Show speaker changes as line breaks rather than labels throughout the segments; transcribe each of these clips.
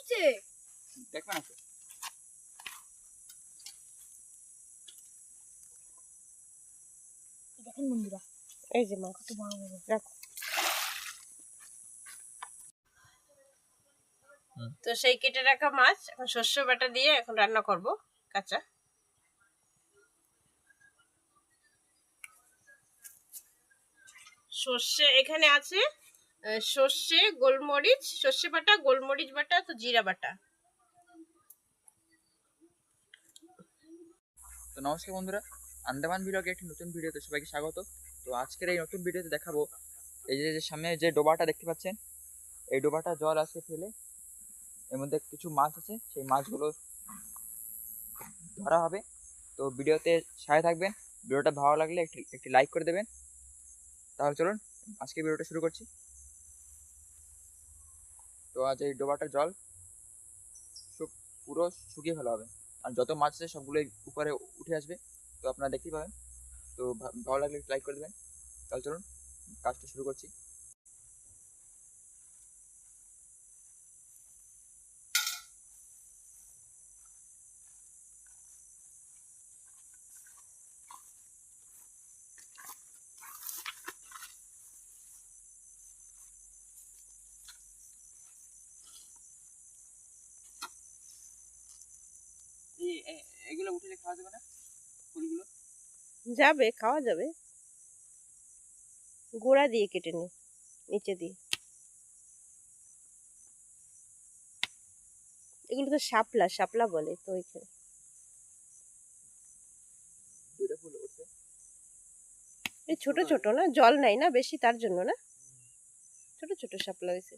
আসছে
দেখবেন আছে
দেখেন বন্ধুরা,
এই যে মাছ
কত বড় বড়।
রাখো। তো সেই কেটে রাখা মাছ এখন শস্য বাটা দিয়ে এখন রান্না করব কাঁচা। সর্ষে এখানে আছে, সর্ষে, গোলমরিচ, সর্ষে বাটা, গোলমরিচ বাটা, তো জিরা বাটা।
তো নমস্কার বন্ধুরা, আন্দামান ভিলগে একটি নতুন ভিডিওতে সবাইকে স্বাগত। তো আজকের এই নতুন ভিডিওতে দেখাবো এই যে সামনে যে ডোবাটা দেখতে পাচ্ছেন, এই ডোবাটা জল আছে ফেলে, এর মধ্যে কিছু মাছ আছে, সেই মাছগুলো ধরা হবে। তো ভিডিওতে সাথে থাকবেন, ভিডিওটা ভালো লাগলে একটি লাইক করে দেবেন। তাহলে চলুন আজকে ভিডিওটা শুরু করছি। তো আজ এই ডোবাটার জল পুরো শুকিয়ে ফেলা হবে, আর যত মাছ আছে সবগুলোই উপরে উঠে আসবে। তো আপনারা দেখতেই পাবেন। তো ভালো লাগলে লাইক করে দেবেন। তাহলে চলুন কাজটা শুরু করছি। এগুলো উঠে খাওয়া যাবে না? ফুলগুলো
যাবে, খাওয়া যাবে। গোড়া দিয়ে কেটে নি, নিচে দিয়ে। এগুলো তো শাপলা, শাপলা বলে তো এখানে।
দুইটা ফুল উঠছে।
এই ছোট ছোট না, জল নাই না বেশি, তার জন্য না, ছোট ছোট শাপলা হয়েছে।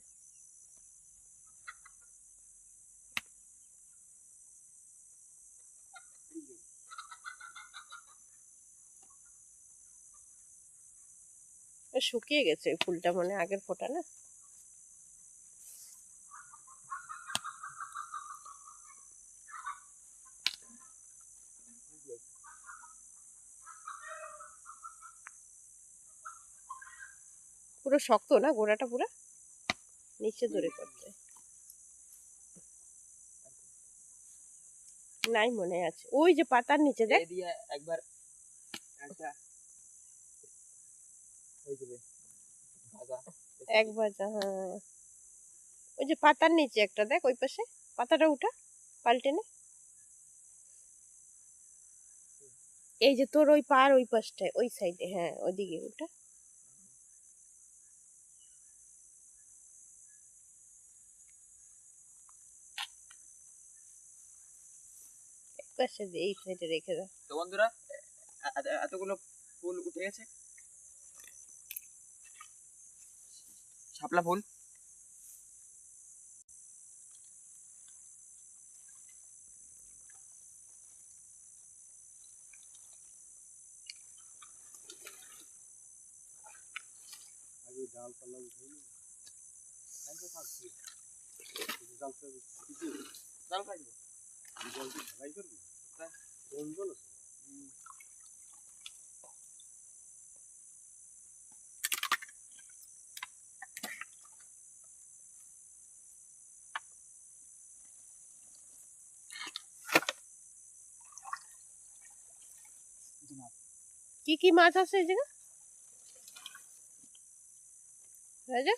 শুকিয়ে গেছে এই ফুলটা, মানে আগের ফোটা না। পুরো শক্ত না গোড়াটা, পুরো নিচে ধরে করতে নাই, মনে আছে ওই যে পাতার নিচে দেখ।
দিয়ে একবার একটা হয়ে যাবে ভাজা।
এক ভাজা, হ্যাঁ। ওই যে পাতার নিচে একটা দেখ, ওই পাশে পাতাটা উঠা, পাল্টে নে। এই যে তোর ওই পার ওই পাশটায়, ওই সাইডে, হ্যাঁ ওইদিকে ওটা। এক পাশে দিয়ে এই সাইডে রেখে দাও।
তো বন্ধুরা, এতগুলো ফুল উঠে গেছে, শাপলা ফুল। ডালপালা উঠে জাল খাই জল কি ঢালাই করবি? কোন জল আছে?
কি কি মাছ আছে এই জায়গা রাজা?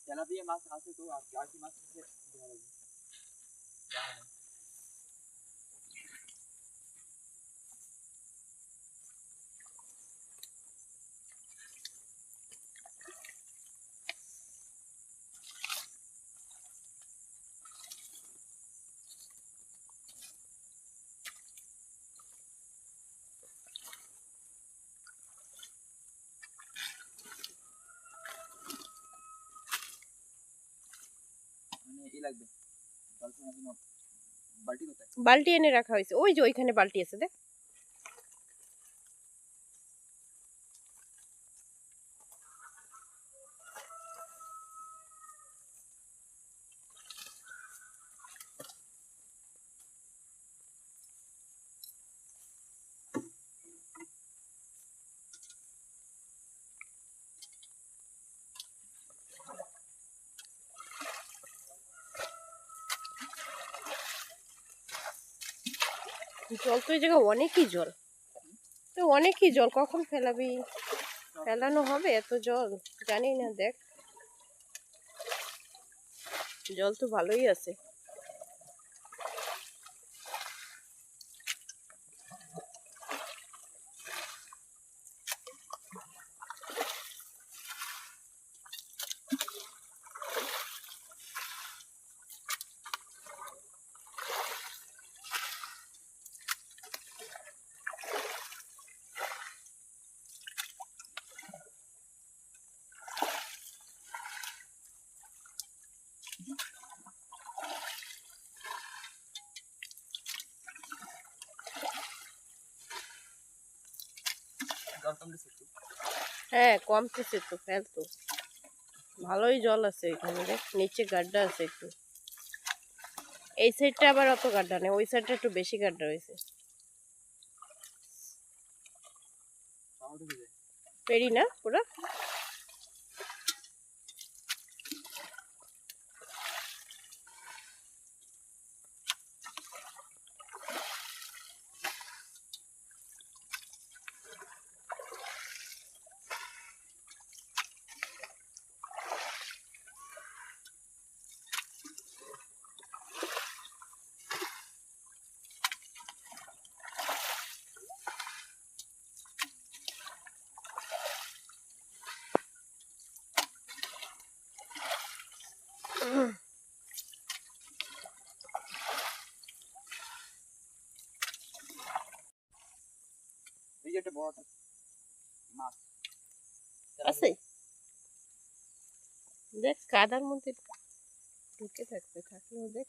তেলাপিয়া মাছ আছে, তো আর কি মাছ আছে দেওয়া লাগবে। মানে ই লাগবে, বালতি কোথায়?
বালতি এনে রাখা হয়েছে, ওই যে ওইখানে বালতি আছে দেখ। জল তো এই জায়গায় অনেকই জল, তো অনেকই জল, কখন ফেলাবি? ফেলানো হবে এত জল? জানি না, দেখ জল তো ভালোই আছে।
জল কমতেছে একটু।
হ্যাঁ কমতেছে তো, ফেল তো, ভালোই জল আছে এখানে, দেখ নিচে গাড্ডা আছে একটু। এই সাইডটা আবার অত গাড্ডা নেই, ওই সাইডটা একটু বেশি গাড্ডা হয়েছে। পেরি না পুরা।
এই যে একটা বড় মাছ
আছে, দেখ কাদার মধ্যে ঢুকে থাকবে, থাকলেও দেখ।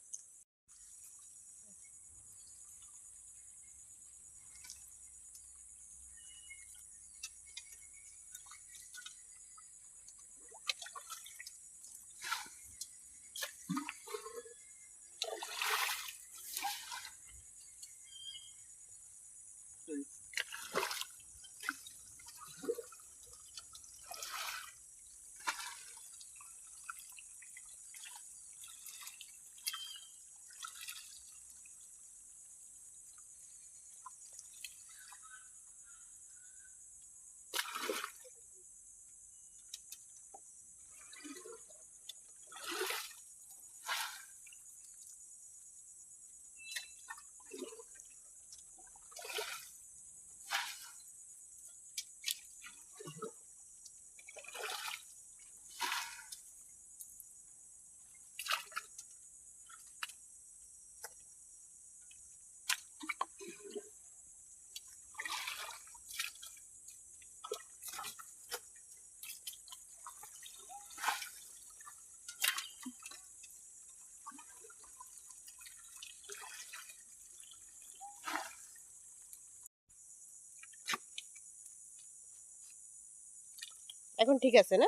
এখন ঠিক আছে না?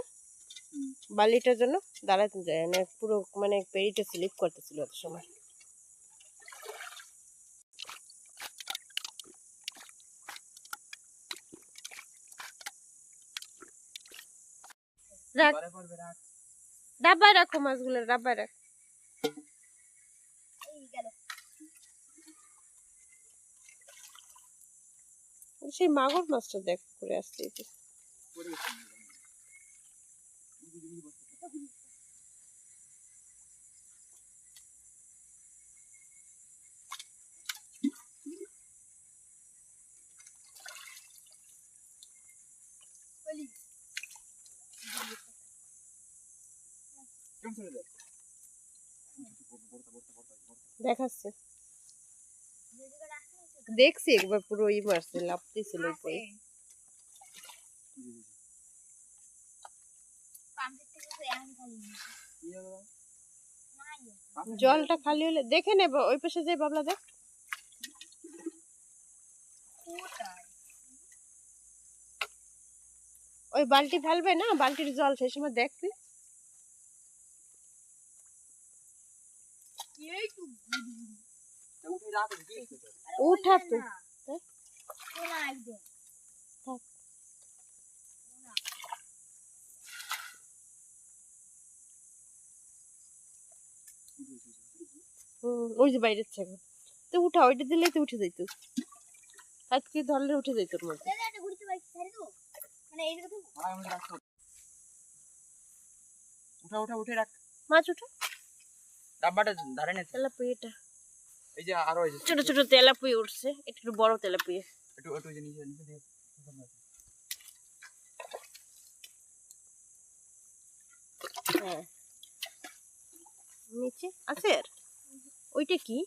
বালিটার জন্য দাঁড়াতে যায় না, পুরো মানে পেরিটা স্লিপ করতেছিল এত সময়। রাখ, ডাব্বায় রাখো মাছগুলো, ডাব্বায় রাখ। সেই মাগুর মাছটা দেখ করে আসছে এই যে। দেখাচ্ছে, দেখছি একবার পুরো ই মারছে, লাফতেছিল উপরে। জলটা খালি হলে দেখে নেব, ওই পাশে যে বাবলা দেখ। ওই বালতি ফেলবে না, বালতির জল সেই সময় দেখবি। উঠা তো ওই যে বাইরের থেকে তো উঠা, ওইটা দিলে তো উঠে যাইতো, আজকে ধরলে উঠে যাইতো ওর মধ্যে।
উঠা উঠা উঠে রাখ
মাছ উঠা,
ডাব্বাটা ধারে নে।
তেলাপিয়াটা
এই যে আরো এই যে
ছোট ছোট তেলাপিয়া উঠছে, একটু বড় তেলাপিয়া।
একটু একটু যে নিচে নিচে দিয়ে
হ্যাঁ নিচে আছে। আর ওইটা কি?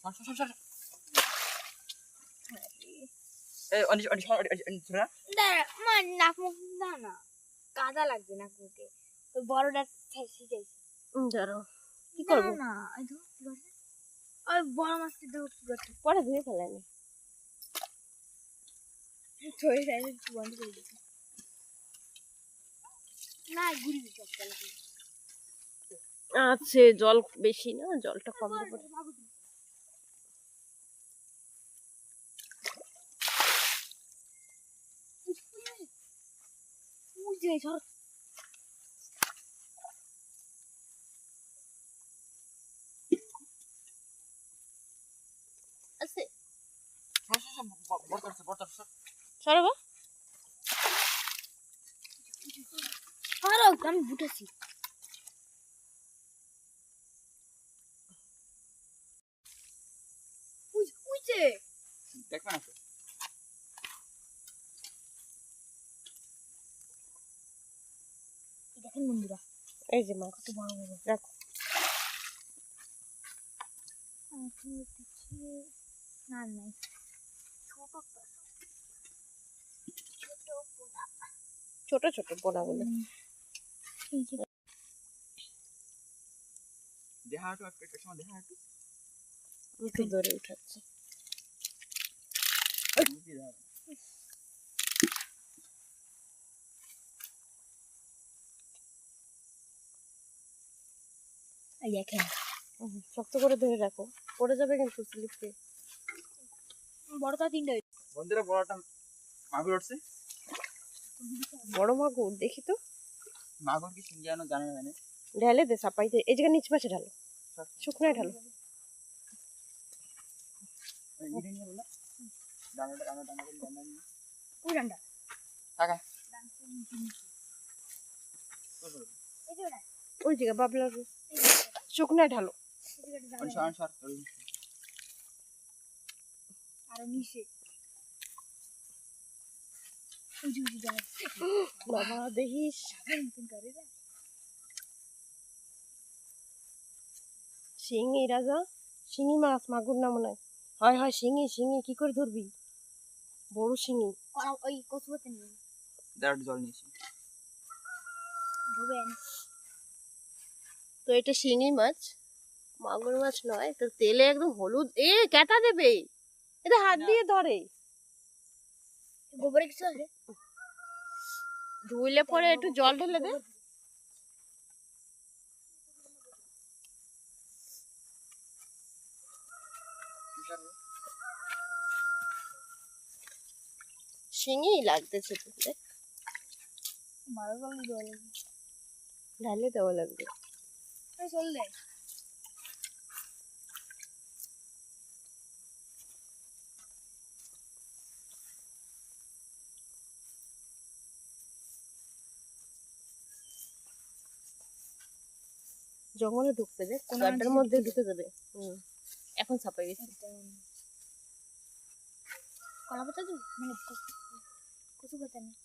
সর সর সর এই অনিশ অনিশ অনিশ না
নাক মুখ না কাদা লাগছে নাক মুখে। ওই বড়টা শিখাইছে।
ধরো কি করবো?
না ওই তো কি করছে? ওই বড় মাছটা তো কি করছে?
পরে ধুয়ে ফেলানি।
ছড়ে সাইডে বন্ধ করে দিচ্ছে। না ঘুরি দিচ্ছে একটা নাকি।
আছে জল বেশি না, জলটা কম দেবো।
বুঝে সর
আছে
সর সর বড় করছে বড় করছে
সরবা।
আরে আমি বুঝেছি। বুঝে
দেখবে না তো
দেখেন বন্ধুরা
এই যে মাছ
কত বড় বড়।
রাখো।
না নাই ছোট
ছোট ছোট পোনাগুলো।
দেখা একটু একটা সময় দেখা একটু
একটু ধরে উঠাচ্ছে।
এই দেখেন
শক্ত করে ধরে রাখো, পড়ে যাবে কিন্তু স্লিপে।
বড়টা তিনটা
বন্ধুরা বড়টা মাগুর উঠছে।
বড় মাগুর দেখি তো।
মাগুর কি সিঙ্গি আনো জানে না
ঢালে দে চাপাইতে, এই জায়গায় নিচ পাশে ঢালো, শুকনায় ঢালো।
ইরে নিয়ে বলা ডানাটা ডানাটা ডানাটা ডানা নিয়ে
ওই ডান্ডা
টাকা
এই যে ওটা
ওই জায়গা বাবলার শুকনায় ঢালো।
অনসর অনসর
আর নিচে উজি উজি যায়
বাবা দেখিস
মতন করে রে
শিঙি রাজা, শিঙি মাছ, মাগুর না মনে হয়। হয় হয় শিঙি, শিঙি কি করে ধরবি? বড় শিঙি।
ওই কচুতে নিয়ে
দাঁড় জল নিয়েছি
ধোবেন।
তো এটা শিঙি মাছ, মাগুর মাছ নয়। তো তেলে একদম হলুদ, কেটা দেবে, এটা হাত দিয়ে ধরে।
গোবরে কিছু আছে
ধুইলে পরে একটু জল ঢেলে দে। শিঙি লাগতেছে তো,
ভালো ভালো জল
ঢালে দেওয়া লাগবে।
চল দে
জঙ্গলে ঢুকবে দেখ, গাড্ডার মধ্যে ঢুকে যাবে। এখন ছাপাই গেছে।
কলা পাতা তো মানে কচু পাতা নেই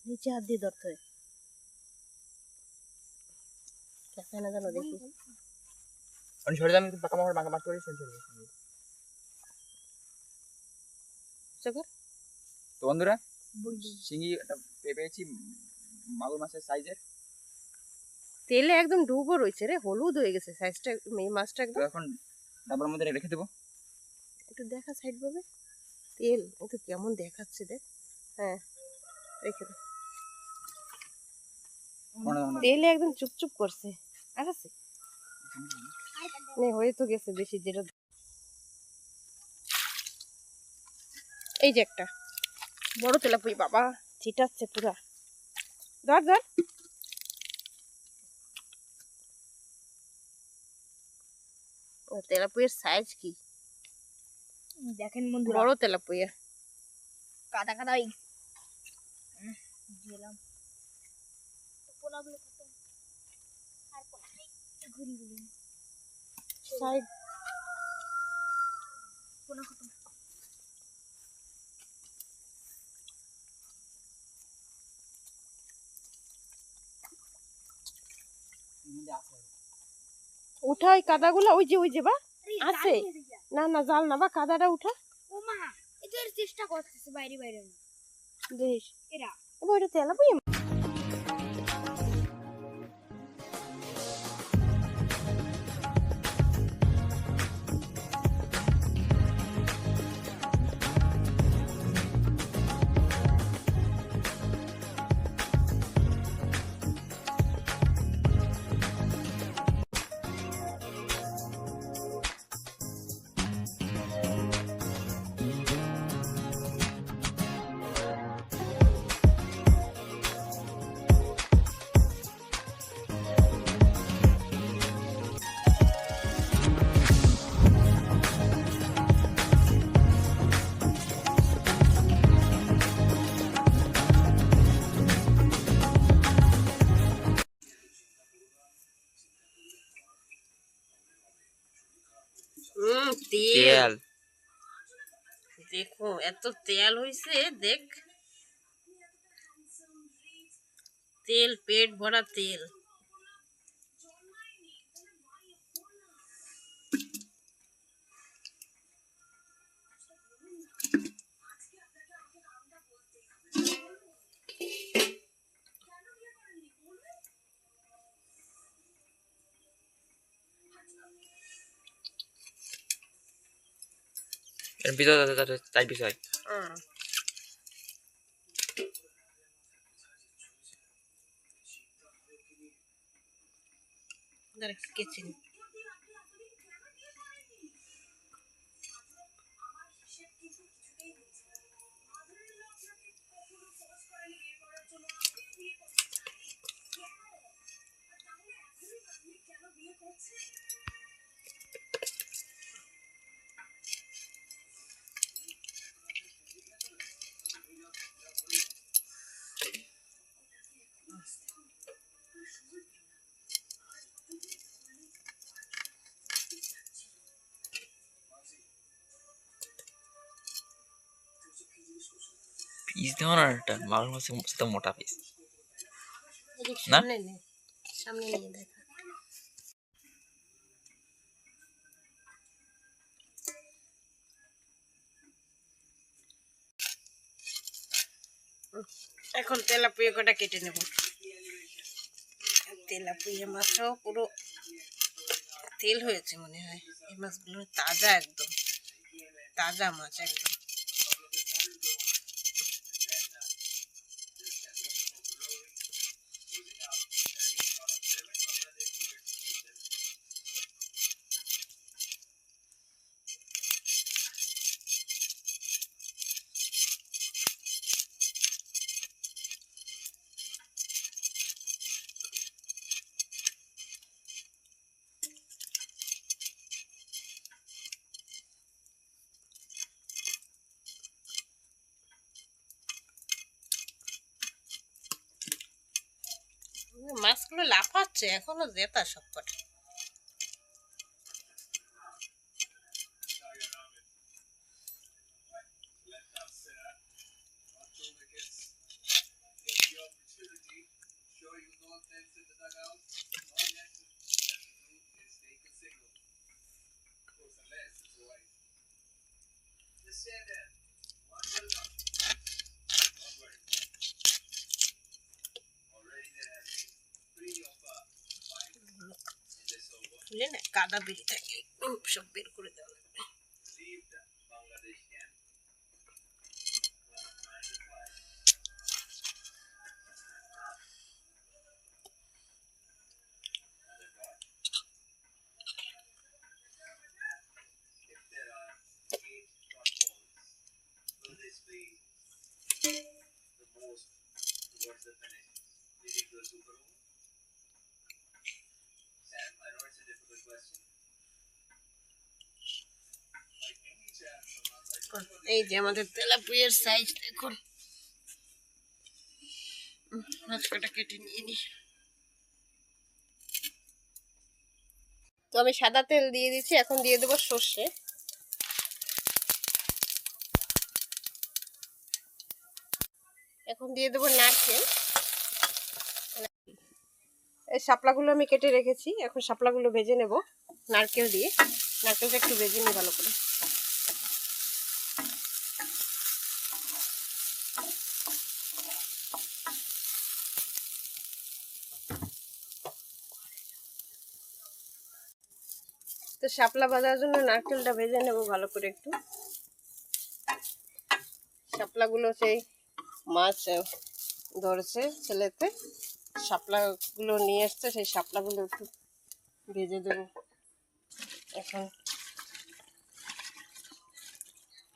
নিচে হাত দিয়ে ধরতে হয়, কেসা না জানো দেখি।
অনসর আমি পাকা মার বাঁকা মার করে শুনছি
চকর
তো বন্ধুরা শিঙি পেয়েছি মাগুর মাছের সাইজের।
তেলে একদম ডুবো রয়েছে রে, হলুদ হয়ে গেছে সাইজটা, এই মাছটা
তো
একদম।
এখন ডাবার মধ্যে রেখে দেবো।
একটু দেখা সাইড পাবে, তেল একটু কেমন দেখাচ্ছে দেখ। হ্যাঁ রেখে দে, তেলে একদম চুপচুপ করছে। আর আছে হয়ে তো গেছে বেশি। যেটা এই যে একটা বড় তেলাপুই, বাবা ছিটাচ্ছে পুরা। ধর ধর তেলাপুয়ের সাইজ কি?
দেখেন বন্ধুরা,
বড় তেলাপুয়া।
কাদা কাদা ওই দিলাম পোনাগুলো খতম। আর পোনা নেই, ঘুরি ঘুরি
সাইজ
পোনা খতম।
উঠা ওই কাদাগুলো, ওই যে বা আছে।
আরে, জাল নিয়ে যা।
না না জাল না বা, কাদাটা উঠা
ও মা, এদের চেষ্টা করতেছে বাইরে বাইরে না।
দেখিস।
এরা
এবার ওইটা তেলাপুয়া। তেল
তেল
দেখো, এত তেল হইছে দেখ। তেল, পেট ভরা তেল।
এর ভিতরে তাই বিষয়
কিচেন
পিস দেওয়া না, একটা মাগুর মাছের সাথে মোটা পিস। না?
সামনে নে, সামনে নিয়ে দেখা। এখন তেলাপুয়া কটা কেটে নেব। তেলাপুয়া মাছও পুরো তেল হয়েছে মনে হয়। এই মাছগুলো তাজা, একদম তাজা মাছ একদম। মাছগুলো লাফাচ্ছে এখনো, জেতা সবকটা। খুলে না, কাদা বেরিয়ে থাকে, সব বের করে দেওয়া লাগবে। এই যে আমাদের তেলাপিয়ার সাইজ দেখুন। মাছটা কেটে নিয়ে নি। তো আমি সাদা তেল দিয়ে দিচ্ছি, এখন দিয়ে দেবো সর্ষে। এখন দিয়ে দেবো নারকেল। এই শাপলাগুলো আমি কেটে রেখেছি, এখন শাপলাগুলো ভেজে নেব নারকেল দিয়ে। নারকেলটা একটু ভেজে নিই ভালো করে। তো শাপলা ভাজার জন্য নারকেলটা ভেজে নেব ভালো করে একটু। শাপলাগুলো সেই মাছ ধরেছে ছেলেতে, শাপলাগুলো নিয়ে এসছে, সেই শাপলাগুলো একটু ভেজে দেবো এখন।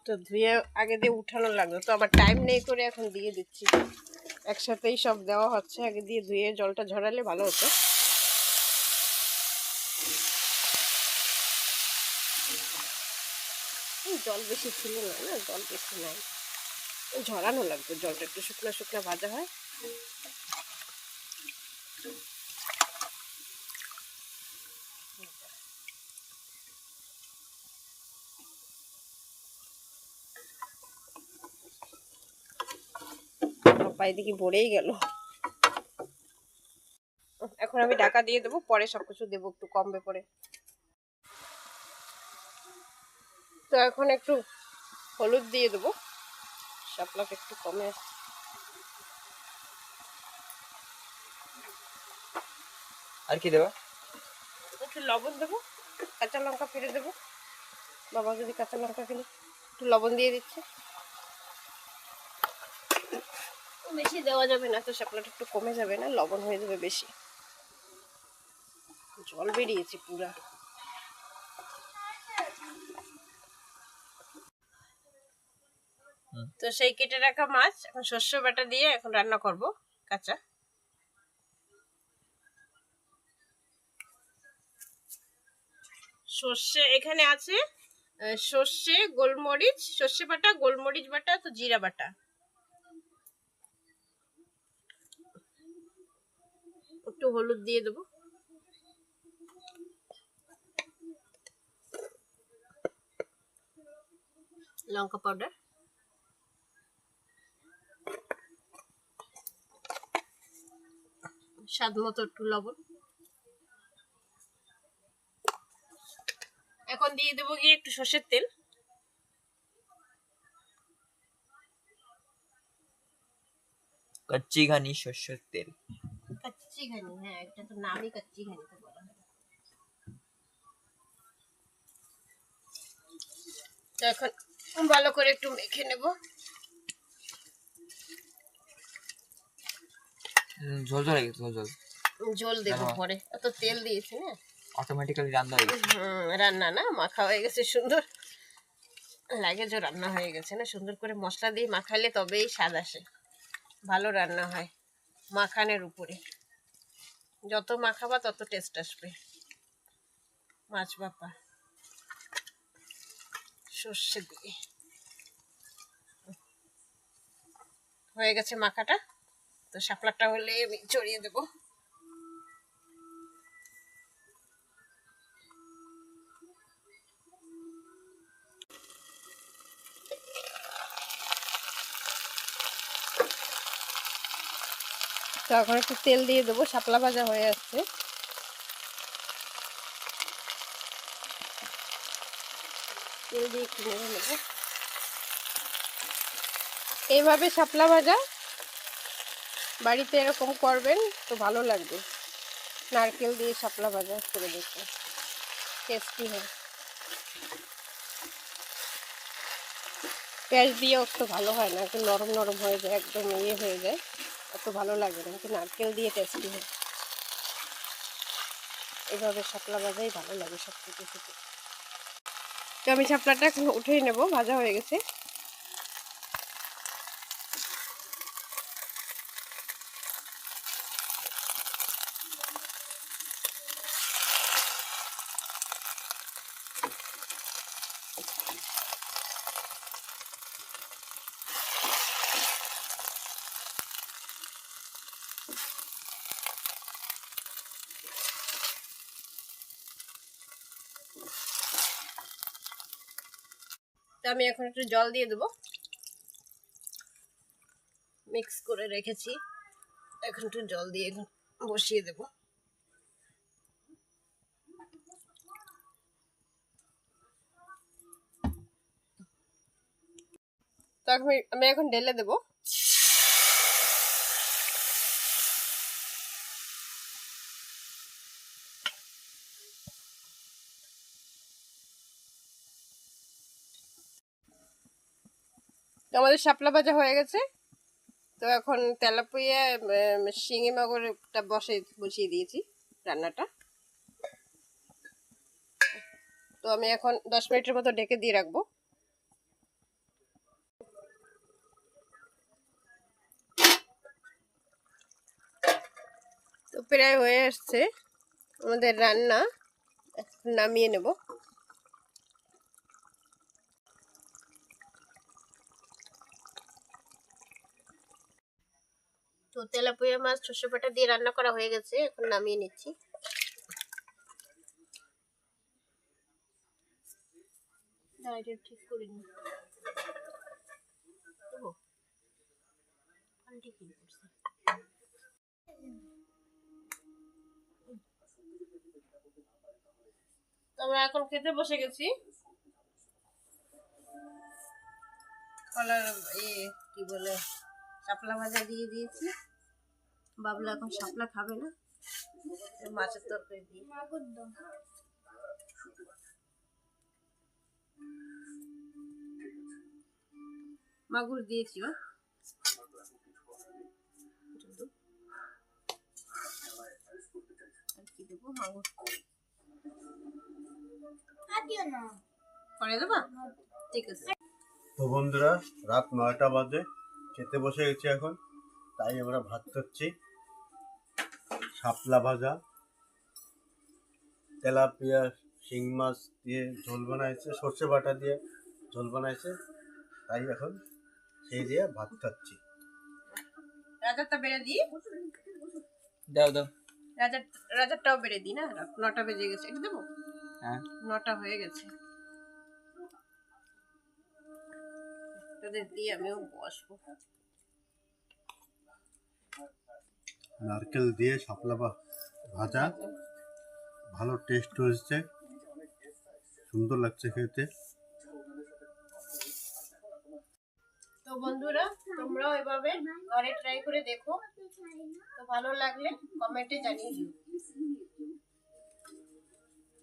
তো ধুয়ে আগে দিয়ে উঠানো লাগবে, তো আবার টাইম নেই করে এখন দিয়ে দিচ্ছি। একসাথেই সব দেওয়া হচ্ছে, আগে দিয়ে ধুয়ে জলটা ঝরালে ভালো হতো। জল বেশি ছিল না, জল বেশি নাই, ঝরানো লাগবে জলটা, একটু শুকনো শুকনো ভাজা হয়। পায়ে দেখি ভরেই গেল। এখন আমি ঢাকা দিয়ে দেবো, পরে সবকিছু দেবো একটু কমবে পরে। তো এখন একটু হলুদ দিয়ে দেবো, শাপলাটা একটু কমে আসছে।
আর কি দেবা?
একটু লবণ দেবো, কাঁচা লঙ্কা ফেলে দেবো। বাবা যদি কাঁচা লঙ্কা ফেলে, একটু লবণ দিয়ে দিচ্ছে। বেশি দেওয়া যাবে না, তো শাপলাটা একটু কমে যাবে না, লবণ হয়ে যাবে বেশি। জল বেরিয়েছে পুরা। তো সেই কেটে রাখা মাছ এখন শস্য বাটা দিয়ে এখন রান্না করব কাঁচা। সর্ষে এখানে আছে, সর্ষে, গোলমরিচ, সর্ষে বাটা, গোলমরিচ বাটা, তো জিরা বাটা। একটু হলুদ দিয়ে দেবো, লঙ্কা পাউডার, স্বাদ মতো একটু লবণ। এখন দিয়ে দেবো গিয়ে একটু সর্ষের তেল।
কচ্চি ঘানি সর্ষের তেল।
কাচ্চি ঘানি, হ্যাঁ এটা তো নামই কাচ্চি ঘানি তো বলা হয়। তো এখন ভালো করে একটু মেখে নেব।
ঝোল ঝোল হয়ে গেছে, ঝোল ঝোল।
ঝোল দেবো পরে, এত তেল দিয়েছি না,
অটোমেটিক্যালি রান্না হয়ে গেছে।
রান্না না মাখা হয়ে গেছে সুন্দর লাগে, যে রান্না হয়ে গেছে না, সুন্দর করে মশলা দিয়ে মাখালে তবেই স্বাদ আসে, ভালো রান্না হয়। মাখানের উপরে যত মাখাবা তত টেস্ট আসবে। মাছ বাপা সর্ষে দিয়ে হয়ে গেছে মাখাটা। তো শাপলাটা হলে আমি ছড়িয়ে দেবো। তো এখন একটু তেল দিয়ে দেবো, শাপলা ভাজা হয়ে আসছে। তেল দিয়ে একটু নেড়ে নেবো। এইভাবে শাপলা ভাজা বাড়িতে এরকম করবেন তো ভালো লাগবে। নারকেল দিয়ে শাপলা ভাজা করে দেখবেন, টেস্টি হয়। পেঁয়াজ দিয়েও তো ভালো হয় না, একটু নরম নরম হয়ে যায়, একদম ইয়ে হয়ে যায়, অত ভালো লাগে না, কিন্তু নারকেল দিয়ে টেস্টি হয়। এভাবে শাপলা ভাজাই ভালো লাগে সব থেকে খেতে। তো আমি শাপলাটা এখন উঠেই নেব, ভাজা হয়ে গেছে। তো আমি এখন একটু জল দিয়ে দেবো, মিক্স করে রেখেছি, এখন একটু জল দিয়ে এখন বসিয়ে দেবো। তো আমি এখন ঢেলে দেবো। তো আমাদের শাপলা ভাজা হয়ে গেছে। তো এখন তেলাপিয়া শিঙি মাগুরটা বসিয়ে দিয়েছি রান্নাটা। তো আমি এখন 10 মিনিটের মতো ঢেকে দিয়ে রাখবো। তো প্রায় হয়ে আসছে আমাদের রান্না, নামিয়ে নেব। তো তেলাপিয়া মাছ সর্ষে বাটা দিয়ে রান্না করা হয়ে গেছে, এখন নামিয়ে নিচ্ছি। ঠিক করে নি আমরা এখন খেতে বসে গেছি। কলার কি বলে শাপলা ভাজা দিয়ে দিয়েছি। বাবলা এখন শাপলা খাবে না, মাছের তরকারি দিয়ে মাগুর দিয়েছি। আর কি দেবো, মাগুর করে দেবো, ঠিক আছে।
তো বন্ধুরা, রাত 9টা বাজে, খেতে বসে গেছি এখন। তাই আমরা ভাত খাচ্ছি, শাপলা ভাজা, তেলাপিয়া শিং মাছ দিয়ে ঝোল বানাইছে, সর্ষে বাটা দিয়ে ঝোল বানাইছে। তাই এখন সেই দিয়ে ভাত খাচ্ছি।
রাজারটা বেড়ে দিই,
দাও দাও।
রাজারটাও বেড়ে দিই না, 9টা বেজে গেছে। এটা দেবো?
হ্যাঁ,
9টা হয়ে গেছে। তাদের দিয়ে আমিও বসবো।
নারকেল দিয়ে শাপলা ভাজা ভালো টেস্ট হয়েছে, সুন্দর লাগছে খেতে।
তো বন্ধুরা, তোমরাও এভাবে ঘরে ট্রাই করে দেখো। তো ভালো লাগলে কমেন্টে জানিয়ে দিও।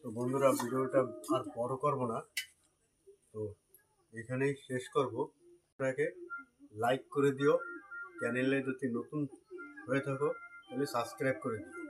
তো বন্ধুরা, ভিডিওটা আর বড় করব না, তো এখানেই শেষ করব। আপনাকে লাইক করে দিও, চ্যানেলে যদি নতুন হয়ে থাকো তাহলে সাবস্ক্রাইব করে দিও।